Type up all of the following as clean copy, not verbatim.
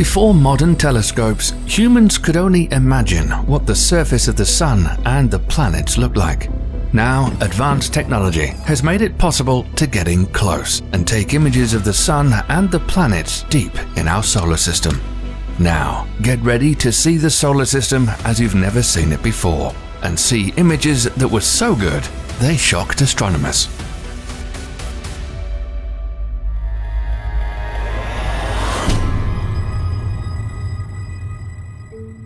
Before modern telescopes, humans could only imagine what the surface of the Sun and the planets looked like. Now, advanced technology has made it possible to get in close and take images of the Sun and the planets deep in our solar system. Now, get ready to see the solar system as you've never seen it before, and see images that were so good they shocked astronomers.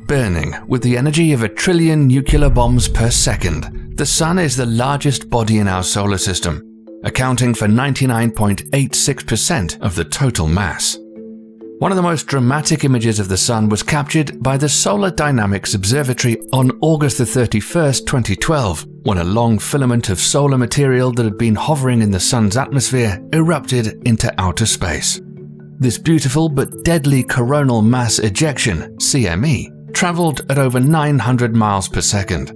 Burning with the energy of 1 trillion nuclear bombs per second, the Sun is the largest body in our solar system, accounting for 99.86% of the total mass. One of the most dramatic images of the Sun was captured by the Solar Dynamics Observatory on August 31, 2012, when a long filament of solar material that had been hovering in the Sun's atmosphere erupted into outer space. This beautiful but deadly coronal mass ejection, CME, traveled at over 900 miles per second.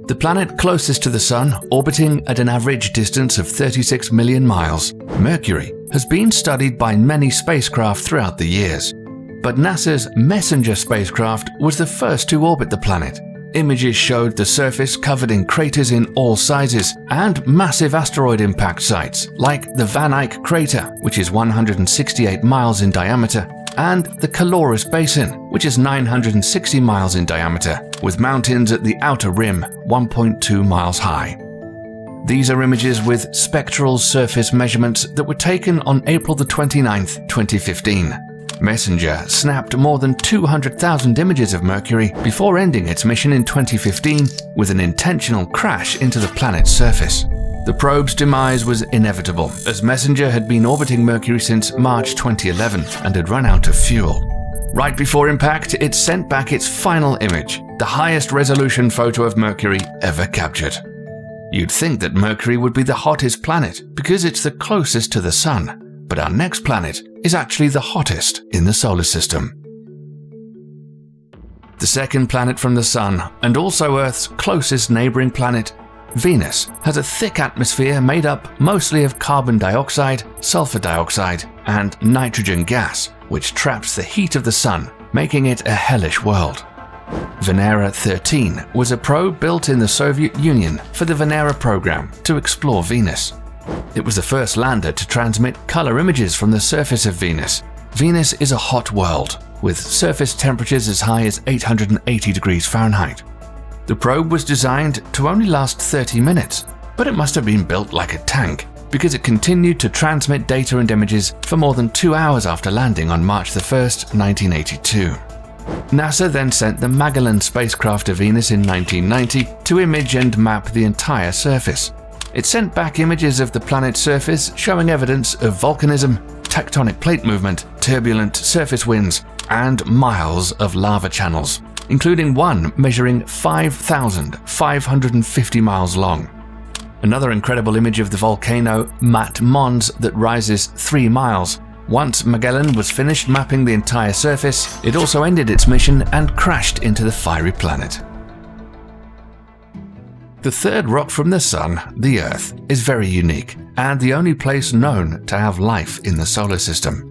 The planet closest to the Sun, orbiting at an average distance of 36 million miles, Mercury, has been studied by many spacecraft throughout the years. But NASA's Messenger spacecraft was the first to orbit the planet. Images showed the surface covered in craters in all sizes and massive asteroid impact sites like the Van Eyck crater, which is 168 miles in diameter, and the Calorus Basin, which is 960 miles in diameter, with mountains at the outer rim 1.2 miles high. These are images with spectral surface measurements that were taken on April 29, 2015. Messenger snapped more than 200,000 images of Mercury before ending its mission in 2015 with an intentional crash into the planet's surface. The probe's demise was inevitable, as Messenger had been orbiting Mercury since March 2011 and had run out of fuel. Right before impact, it sent back its final image, the highest resolution photo of Mercury ever captured. You'd think that Mercury would be the hottest planet because it's the closest to the Sun, but our next planet is actually the hottest in the solar system. The second planet from the Sun, and also Earth's closest neighboring planet, Venus, has a thick atmosphere made up mostly of carbon dioxide, sulfur dioxide, and nitrogen gas, which traps the heat of the Sun, making it a hellish world. Venera 13 was a probe built in the Soviet Union for the Venera program to explore Venus. It was the first lander to transmit color images from the surface of Venus. Venus is a hot world, with surface temperatures as high as 880 degrees Fahrenheit. The probe was designed to only last 30 minutes, but it must have been built like a tank, because it continued to transmit data and images for more than 2 hours after landing on March 1, 1982. NASA then sent the Magellan spacecraft to Venus in 1990 to image and map the entire surface. It sent back images of the planet's surface showing evidence of volcanism, tectonic plate movement, turbulent surface winds, and miles of lava channels, including one measuring 5,550 miles long. Another incredible image of the volcano Mat Mons that rises 3 miles. Once Magellan was finished mapping the entire surface, it also ended its mission and crashed into the fiery planet. The third rock from the Sun, the Earth, is very unique and the only place known to have life in the solar system.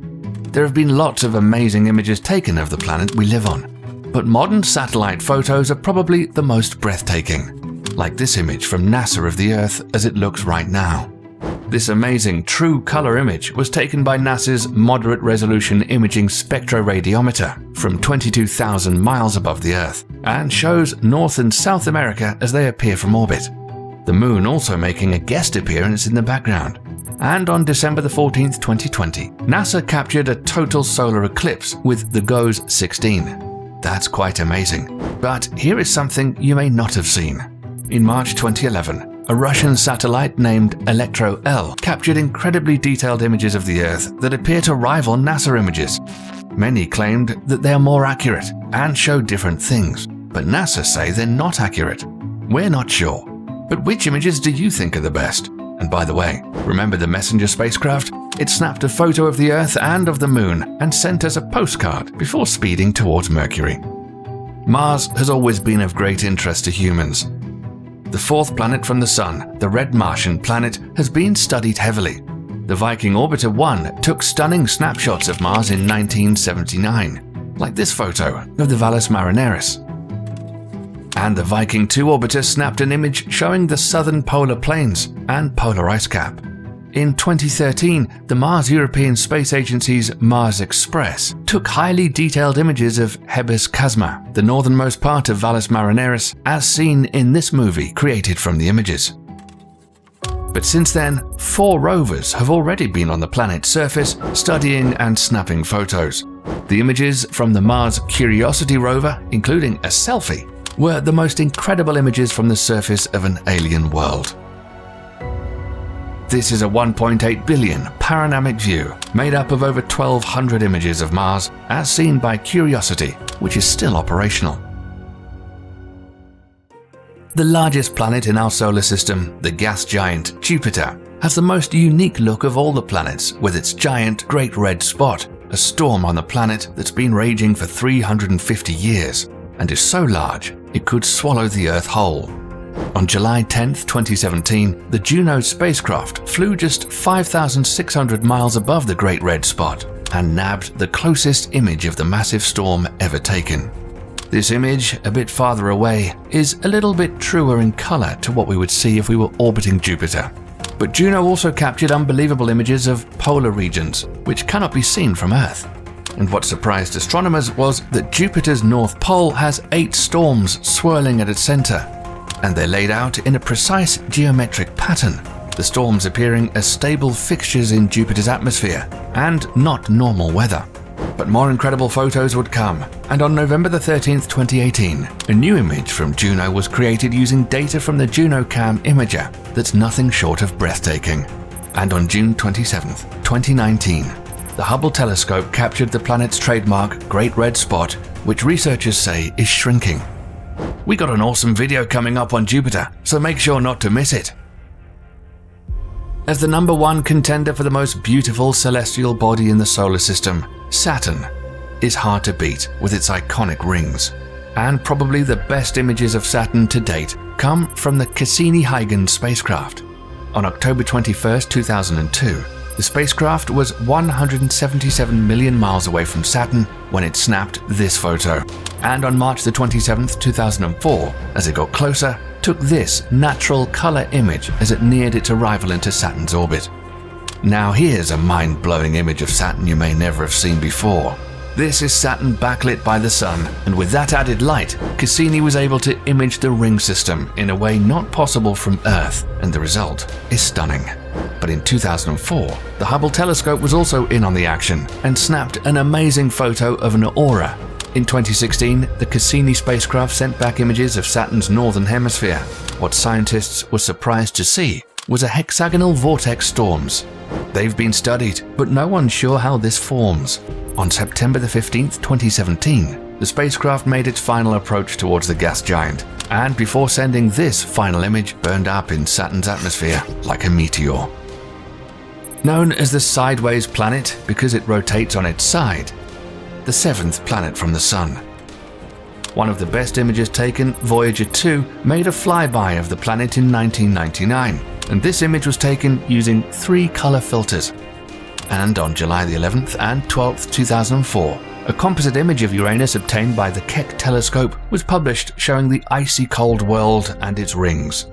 There have been lots of amazing images taken of the planet we live on, but modern satellite photos are probably the most breathtaking, like this image from NASA of the Earth as it looks right now. This amazing true color image was taken by NASA's Moderate Resolution Imaging Spectroradiometer from 22,000 miles above the Earth and shows North and South America as they appear from orbit. The Moon also making a guest appearance in the background. And on December 14, 2020, NASA captured a total solar eclipse with the GOES 16. That's quite amazing. But here is something you may not have seen. In March 2011, a Russian satellite named Electro-L captured incredibly detailed images of the Earth that appear to rival NASA images. Many claimed that they are more accurate and show different things, but NASA say they're not accurate. We're not sure. But which images do you think are the best? And by the way, remember the Messenger spacecraft? It snapped a photo of the Earth and of the Moon and sent us a postcard before speeding towards Mercury. Mars has always been of great interest to humans. The fourth planet from the Sun, the red Martian planet, has been studied heavily. The Viking Orbiter 1 took stunning snapshots of Mars in 1979, like this photo of the Valles Marineris. And the Viking 2 orbiter snapped an image showing the southern polar plains and polar ice cap. In 2013, the Mars European Space Agency's Mars Express took highly detailed images of Hebes Chasma, the northernmost part of Valles Marineris, as seen in this movie created from the images. But since then, 4 rovers have already been on the planet's surface studying and snapping photos. The images from the Mars Curiosity rover, including a selfie, were the most incredible images from the surface of an alien world. This is a 1.8 billion panoramic view made up of over 1,200 images of Mars as seen by Curiosity, which is still operational. The largest planet in our solar system, the gas giant Jupiter, has the most unique look of all the planets with its giant Great Red Spot, a storm on the planet that's been raging for 350 years and is so large it could swallow the Earth whole. On July 10, 2017, the Juno spacecraft flew just 5,600 miles above the Great Red Spot and nabbed the closest image of the massive storm ever taken. This image, a bit farther away, is a little bit truer in color to what we would see if we were orbiting Jupiter. But Juno also captured unbelievable images of polar regions, which cannot be seen from Earth. And what surprised astronomers was that Jupiter's North Pole has 8 storms swirling at its center, and they're laid out in a precise geometric pattern, the storms appearing as stable fixtures in Jupiter's atmosphere and not normal weather. But more incredible photos would come, and on November 13, 2018, a new image from Juno was created using data from the JunoCam imager that's nothing short of breathtaking. And on June 27, 2019, the Hubble telescope captured the planet's trademark Great Red Spot, which researchers say is shrinking. We got an awesome video coming up on Jupiter, so make sure not to miss it. As the #1 contender for the most beautiful celestial body in the solar system, Saturn is hard to beat with its iconic rings. And probably the best images of Saturn to date come from the Cassini-Huygens spacecraft. On October 21, 2002, the spacecraft was 177 million miles away from Saturn when it snapped this photo. And on March 27, 2004, as it got closer, took this natural color image as it neared its arrival into Saturn's orbit. Now here's a mind-blowing image of Saturn you may never have seen before. This is Saturn backlit by the sun, and with that added light, Cassini was able to image the ring system in a way not possible from Earth, and the result is stunning. But in 2004, the Hubble telescope was also in on the action and snapped an amazing photo of an aurora. In 2016, the Cassini spacecraft sent back images of Saturn's northern hemisphere. What scientists were surprised to see was a hexagonal vortex storms. They've been studied, but no one's sure how this forms. On September 15, 2017, the spacecraft made its final approach towards the gas giant, and before sending this final image, burned up in Saturn's atmosphere like a meteor. Known as the sideways planet because it rotates on its side, the 7th planet from the Sun. One of the best images taken, Voyager 2, made a flyby of the planet in 1999, and this image was taken using 3 color filters. And on July the 11th and 12th, 2004, a composite image of Uranus obtained by the Keck telescope was published showing the icy cold world and its rings.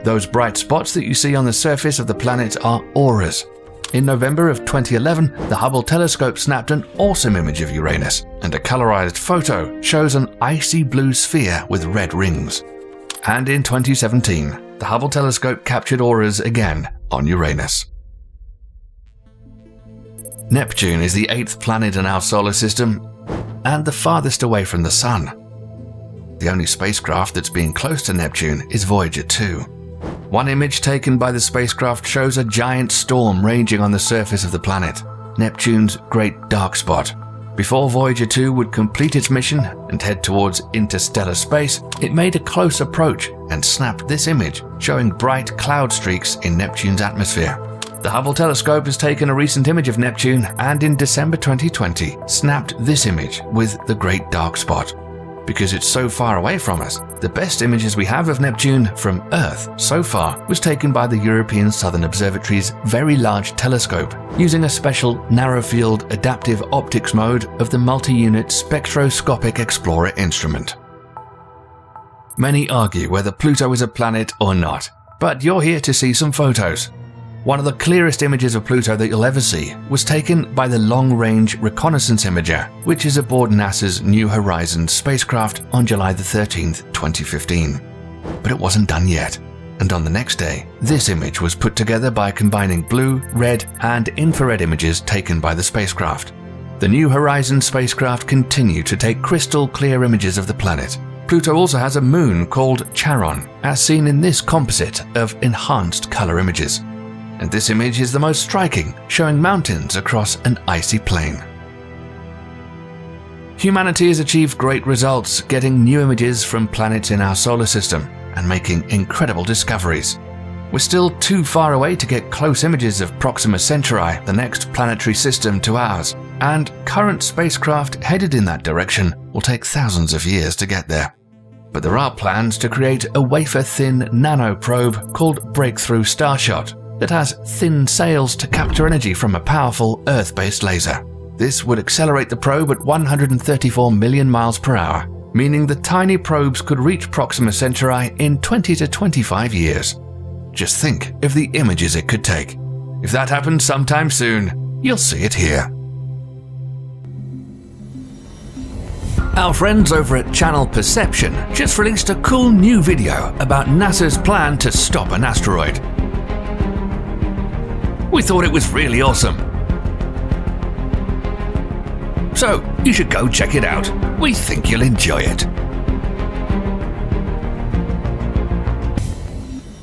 Those bright spots that you see on the surface of the planet are auroras. In November of 2011, the Hubble telescope snapped an awesome image of Uranus, and a colorized photo shows an icy blue sphere with red rings. And in 2017, the Hubble telescope captured auroras again on Uranus. Neptune is the 8th planet in our solar system and the farthest away from the Sun. The only spacecraft that's been close to Neptune is Voyager 2. One image taken by the spacecraft shows a giant storm raging on the surface of the planet, Neptune's Great Dark Spot. Before Voyager 2 would complete its mission and head towards interstellar space, it made a close approach and snapped this image showing bright cloud streaks in Neptune's atmosphere. The Hubble telescope has taken a recent image of Neptune and in December 2020 snapped this image with the Great Dark Spot. Because it's so far away from us, the best images we have of Neptune from Earth so far was taken by the European Southern Observatory's Very Large Telescope, using a special narrow-field adaptive optics mode of the multi-unit Spectroscopic Explorer instrument. Many argue whether Pluto is a planet or not, but you're here to see some photos. One of the clearest images of Pluto that you'll ever see was taken by the Long-Range Reconnaissance Imager, which is aboard NASA's New Horizons spacecraft on July 13, 2015. But it wasn't done yet, and on the next day, this image was put together by combining blue, red, and infrared images taken by the spacecraft. The New Horizons spacecraft continued to take crystal clear images of the planet. Pluto also has a moon called Charon, as seen in this composite of enhanced color images. And this image is the most striking, showing mountains across an icy plain. Humanity has achieved great results getting new images from planets in our solar system and making incredible discoveries. We're still too far away to get close images of Proxima Centauri, the next planetary system to ours, and current spacecraft headed in that direction will take thousands of years to get there. But there are plans to create a wafer-thin nanoprobe called Breakthrough Starshot that has thin sails to capture energy from a powerful Earth-based laser. This would accelerate the probe at 134 million miles per hour, meaning the tiny probes could reach Proxima Centauri in 20 to 25 years. Just think of the images it could take. If that happens sometime soon, you'll see it here. Our friends over at Channel Perception just released a cool new video about NASA's plan to stop an asteroid. We thought it was really awesome. So, you should go check it out. We think you'll enjoy it.